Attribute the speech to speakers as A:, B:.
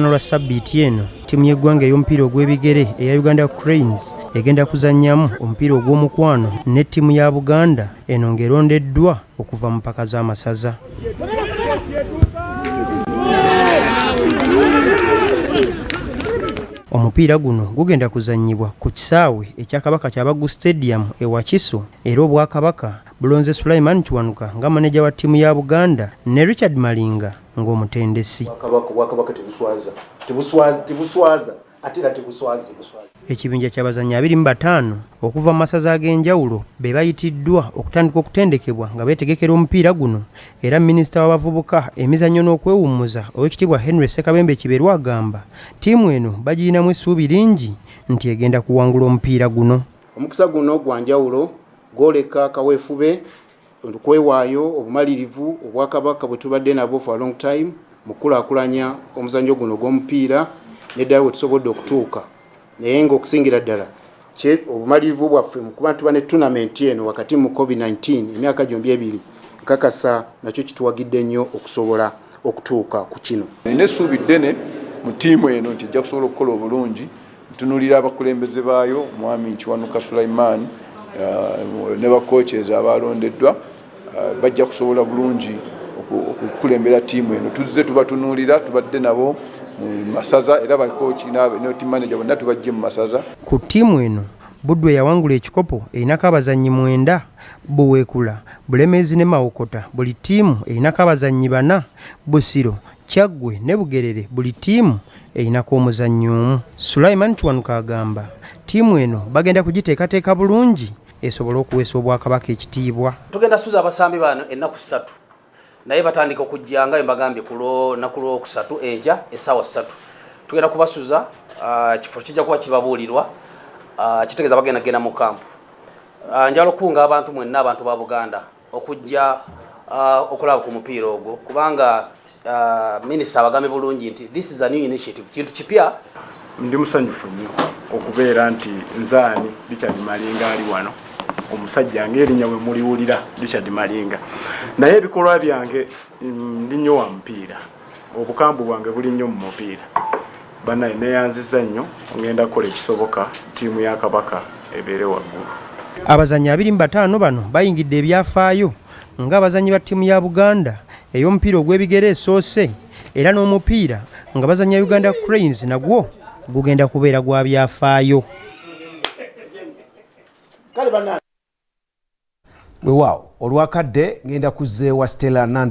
A: Lwa ssabbiiti eno ttiimu y'eggwanga ey'omupiira ogw'ebigere eya Uganda Crane egenda kuzannyamu omupiira ogw'omukwano ne ttiimu ya Buganda eno ng'erondeddwa okuva mu mpaka z'amasaza. Omupiira guno gugenda kuzannyibwa ku kisaawe eky'Akabaka ky'Abaggu Stadium e Wakiso era Obwakabaka bulonze Sulaiman Kiwanuka nga maneja wa ttiimu ya Buganda ne Richard Malinga ng'omutendesi.
B: Obwakabaka tebuswaza ate era tebuswazi.
A: Ekibinja ky'abazannyi 25 okuva mu masaza ag'enjawulo be bayitiddwa okutandika okutendekebwa nga beetegekera omupiira guno era minisita w'abavubuka emizannyo n'okwewummuza Oweekitiibwa Henry Ssekabembe Kiberwa agamba ttiimu eno bagiyinamu essuubi lingi nti egenda kuwangula omupiira guno.
B: Omukisa guno gwa njawulo gwoleka kaweefube okwewaayo obumalirivu Obwakabaka bwe tubadde nabwo for a long time mu kulaakulanya omuzannyo guno gw'omupiira n'eddala we tusobodde okutuuka. Naye ng'okusingira ddala obumalirivu bwaffe mu kuba tuba ne tournament eno wakati mu COVID-19 emyaka gyombi ebiri nkakasa nakyo kituwagidde nnyo okusobola okutuuka ku kino.
C: Nina essuubi ddene mu ttiimu eno nti ejja kusobola okukola obulungi. Ntunuulira abakulembeze baayo Mwami Kiwanuka Sulaiman ne bakocheza abalondeddwa bajja kusobola bulungi okukulembera ttiimu eno. Tuzze tubatunuulira tubadde nabo mu masaza era bakochi ne team manager bonna tubajje mu masaza.
A: Ku ttiimu eno Budwe yawangula ekikopo erinako abazannyi 9, Buweekula, Bulemeezi ne Mawokota buli ttiimu erinako abazannyi 4, Busiro, Kyaggwe ne Bugerere buli ttiimu erinako omuzannyi omu. Sulaiman Kiwanuka agamba ttiimu eno bagenda kugiteekateeka bulungi esobole okuweesa Obwakabaka ekitiibwa.
D: Tugenda suza abasambi bano ennaku 3 naye batandika okujjanga embagambye naku Lwokusatu enja essaawa 3 tugenda kubasuza kifo kijja kuba kibabuulirwa kitegeeza bagenda genda mu kampu. Njala okunga abantu mwenna abantu ba Buganda okujja okulaba ku mupiira ogwo kubanga minisita abagambe bulungi nti this is a new initiative, kintu kipya.
E: Ndi musanyufu nnyo okubeera nti nzaani Richard Malinga ali wano, omusajja ng'erinnya we muliwulira Richard Malinga. Naye ebikolwa byange ndi nnyo wa mupiira, obukambu bwange buli nnyo mu mupiira. Banaye neeyanziza nnyo ngenda kukola ekisoboka ttiimu ya Kabaka ebeere waggulu.
A: Abazannyi 25 bano bayingidde ebyafaayo ng'abazannyi ba ttiimu ya Buganda ey'omupiira ogw'ebigere esoose era n'omupiira nga bazannya Uganda Crane nagwo gugenda kubeera gwa byafaayo.
F: Weewaawo olwakadde ngenda kuzze wa Stella Nanda.